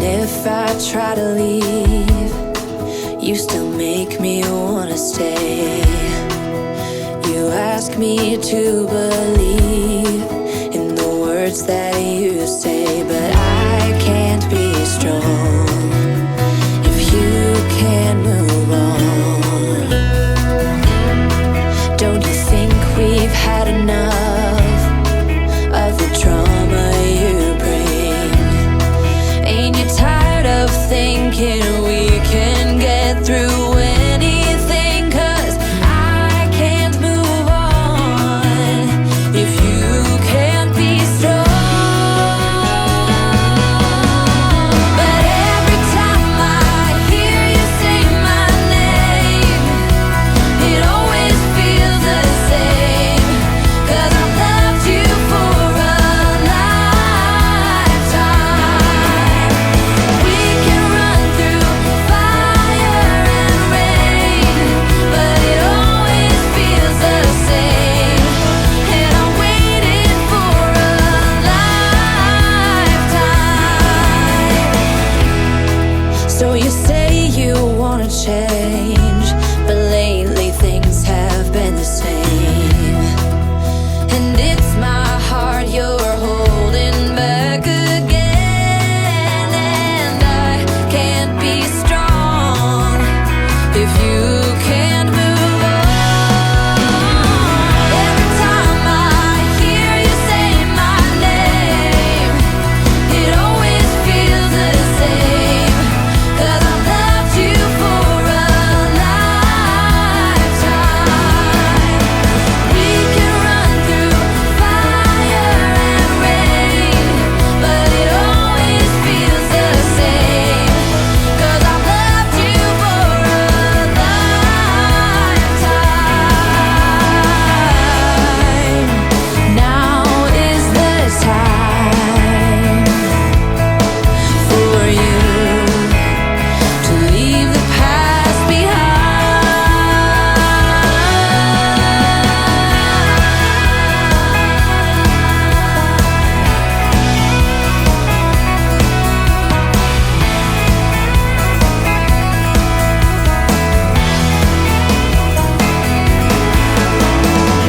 if I try to leave, you still make me wanna stay. You ask me to believe in the words that you say, but I can't be strong if you can't move on. Don't you think we've had enough of the trauma you bring? Ain't you tired of thinking we can get through anything? 'Cause I can't move on if you can't be strong. But every time I hear you say my name, it always feels the same. 'Cause I've loved you for a lifetime. We can run through fire and rain, but it always feels the same. And I waited for a lifetime. So you say you wanna change, but lately things have been the same. And it's my heart you're holding back again. And I can't be strong if you can't move on. Every time I hear you say my name, it always feels the same. 'Cause I've loved you for a lifetime. We can run through fire and rain, but it always feels the same. 'Cause I've loved you for a lifetime. Now is the time for you to leave the past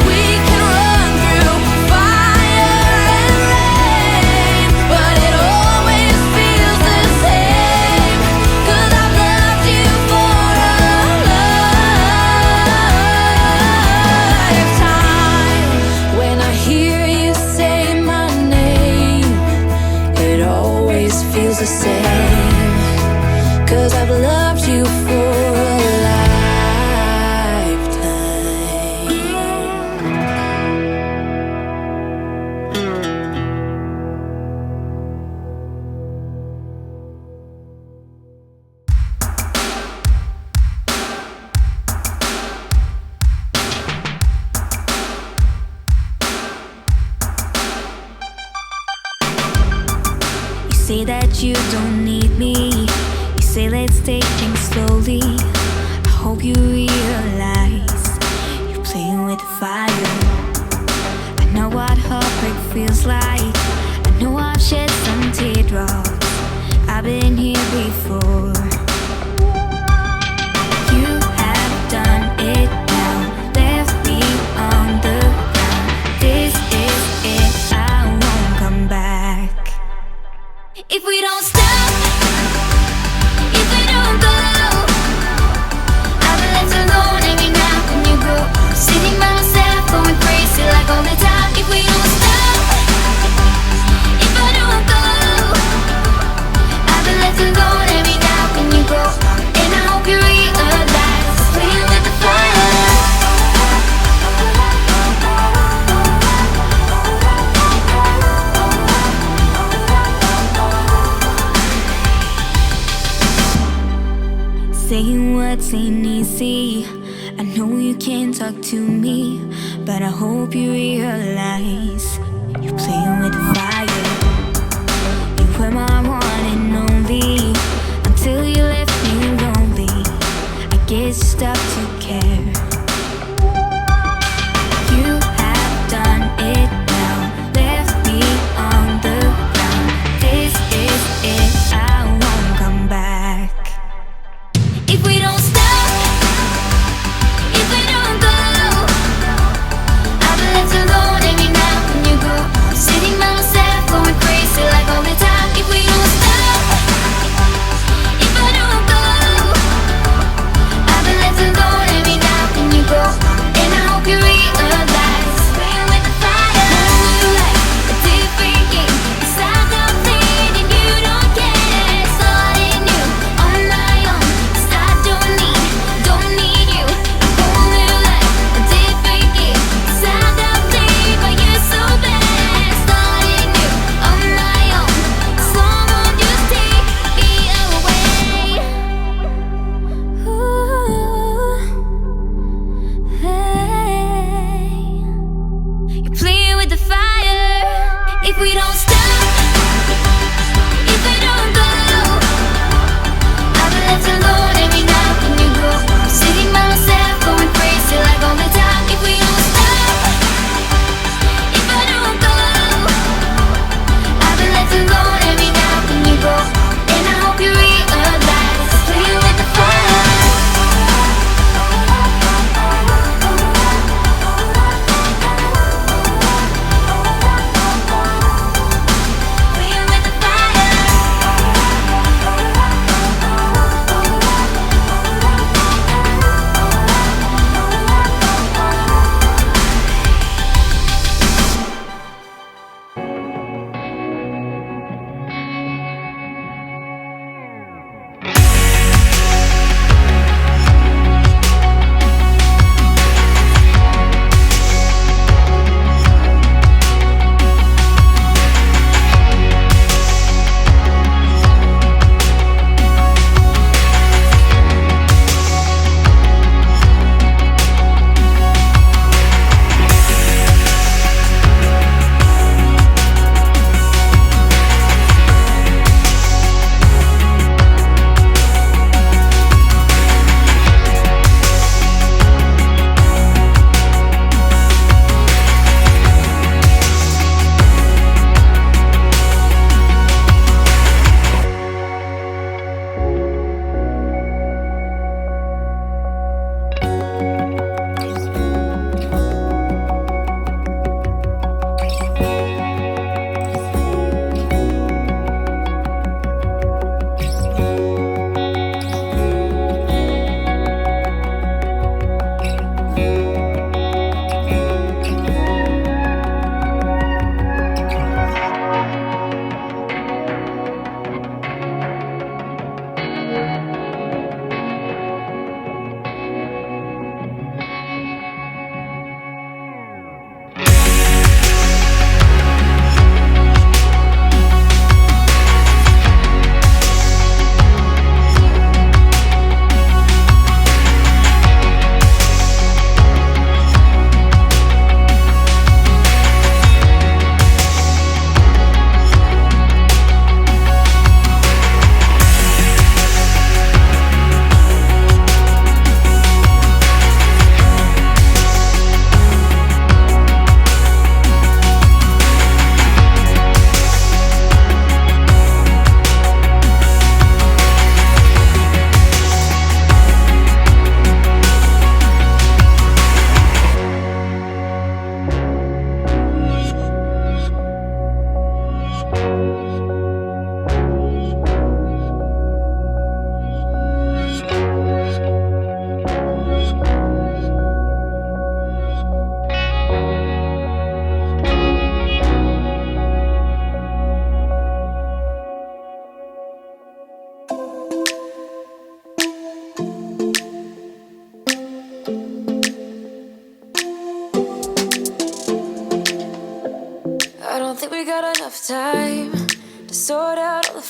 We can run through fire and rain, but it always feels the same. 'Cause I've loved you for a lifetime. When I hear you say my name, it always feels the same. 'Cause I've loved you for a lifetime. You say that you don't need me. You say let's take things slowly. I hope you realize you're playing with fire. I know what heartbreak feels like. I know I've shed some teardrops. I've been here before. You have done it now. Left me on the ground. This is it. I won't come back. If we don't stop, if we don't go, I'll be left alone every night when you go. Sitting by myself, going crazy like all the time. If we don't stop, if I don't go, I'll be left alone every night when you go. And I hope you realize, playing with the fire. Saying words ain't easy. I know you can't talk to me, but I hope you realize you're playing with fire. You were my one and only until you left me lonely. I guess you stopped to care. You have done it now, left me on the ground. This is it. I won't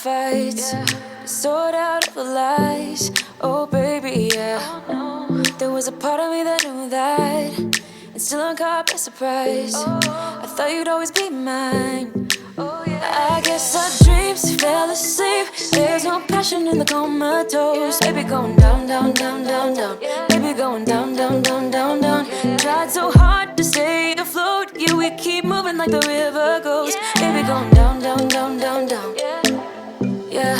fights, sort out all the lies. Oh baby, yeah. There was a part of me that knew that, and still I'm caught by surprise. I thought you'd always be mine. I guess our dreams fell asleep. There's no passion in the comatose. Baby going down, down, down, down, down. Baby going down, down, down, down, down. Tried so hard to stay afloat. Yeah, we keep moving like the river goes. Baby going down, down, down, down, down. Yeah.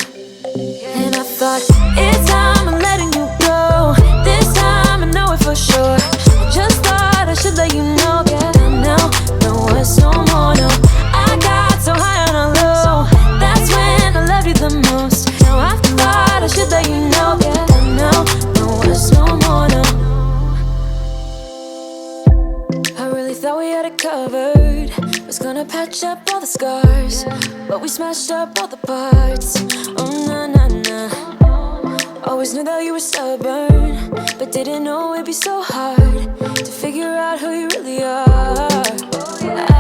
And I thought, it's time I'm letting you go. This time I know it for sure. I just thought I should let you know. Yeah, now, no words, no more, no. I got so high on a low. That's when I loved you the most. Now I thought I should let you know. Yeah, now, no words, no more, no. I really thought we had it covered. Was gonna patch up all the scars, but we smashed up all the parts. Oh na na na. Always knew that you were stubborn, but didn't know it'd be so hard to figure out who you really are.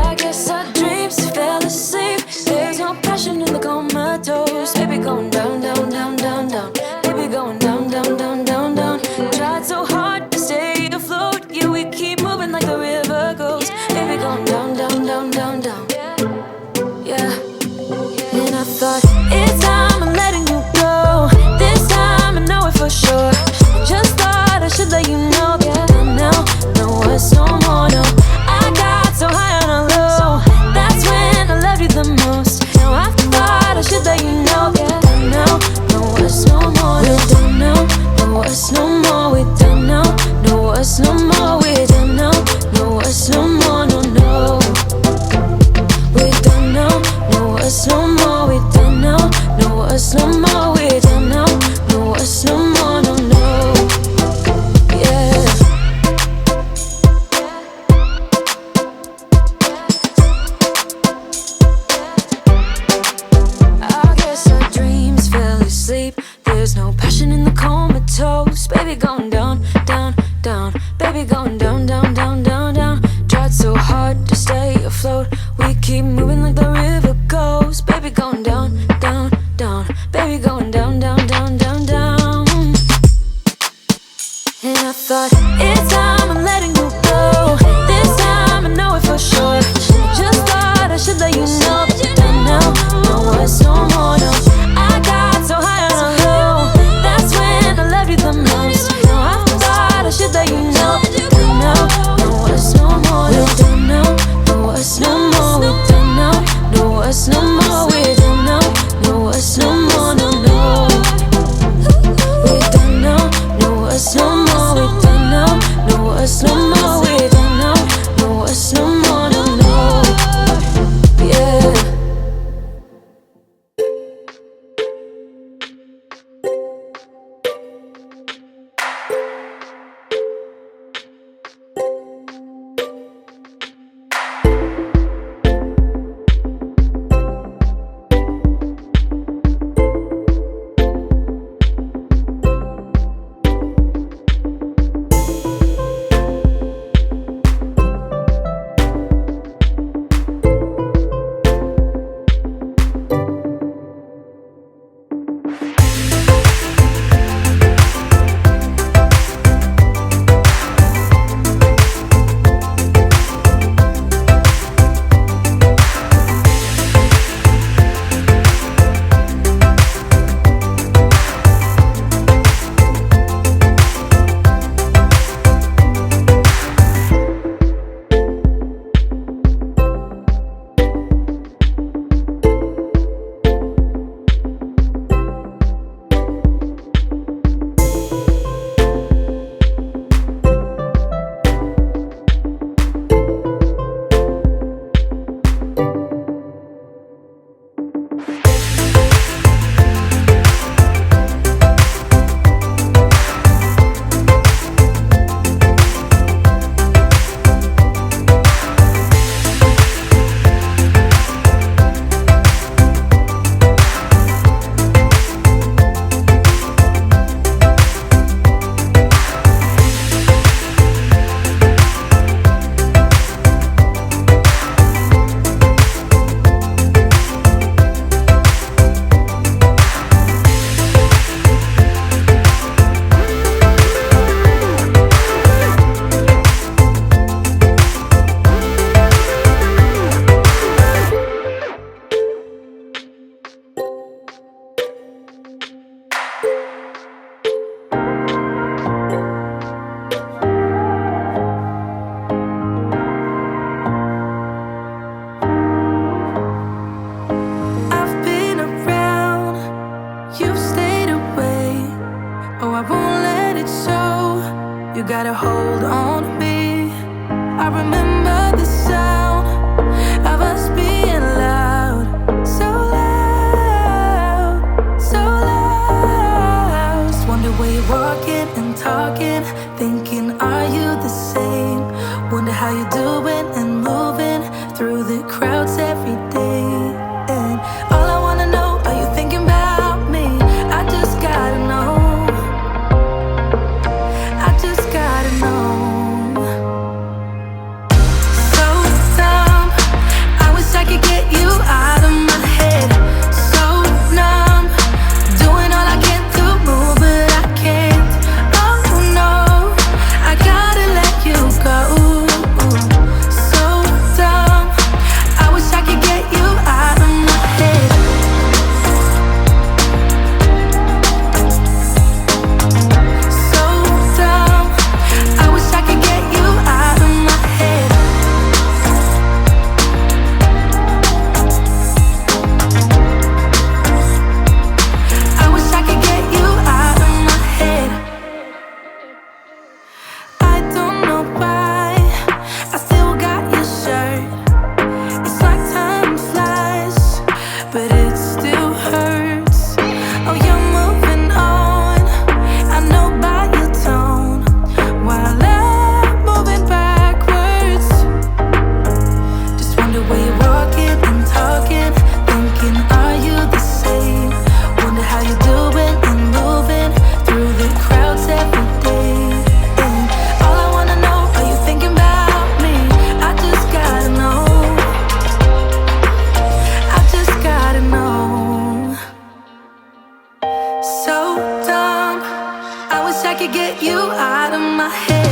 I guess our dreams fell asleep. There's no passion in the comatose. Baby going down, down, down, down, down. Baby going down, down, down, down, down. Tried so hard to stay afloat. Yeah, we keep moving like the river goes. Baby going down, down, down, down, down. Yeah. And I thought, it's time I'm letting you go. This time I know it for sure. Just thought I should let you know. Yeah, now, no words, no more, no. I got so high on a low. That's when I loved you the most. Now I thought I should let you know. Yeah, now, no words, no more. We're done now, no words, no more. We're done now, no words, no more. We're done now, no words, no more, no, no. We're done now, no words, no more. We're done now, no words, no more. We're done now, no words, no more, no, no. Yeah. I guess our dreams fell asleep. There's no passion in the comatose. Baby going down, down, down. Baby going down, down, down, down, down. Tried so hard to stay afloat. We keep moving like the river goes. Baby going down, down, down. Baby going down, down, down, down, down. And I thought, it's time I'm letting you go. This time I know it for sure. Just thought I should let you know. And now, no words, no more, no. I got so high on a low. That's when I loved you the most. Now I thought I should let you know. And now, no words, no more, no. We're done now, no words, no more. We're done now, no words, no more. We're done now, no words, no more, no, no. got a hold on me. I remember the sound of us being loud, so loud, so loud. Just wonder where you're walking and talking, thinking, are you the same? Wonder how you're doing and moving through the crowds every day. And all I wanna know, are you thinking about me? I just gotta know. I just gotta know. So dumb, I wish I could get you out of my head. So numb, doing all I can to move, but I can't. Oh no, I gotta let you go. So dumb, I wish I could get you out of my head. So dumb, I wish I could get you out of my head. I wish I could get you out of my head. I don't know why I still got your shirt. It's like time flies, but it still hurts. Oh, you're moving on, I know by your tone, while I'm moving backwards. Just wonder where you're walking and talking, thinking, are you the same? Wonder how you're doing and moving through the crowds every day. And all I wanna know, are you thinking about me? I just gotta know. I just gotta know. So dumb, I wish I could get you out of my head.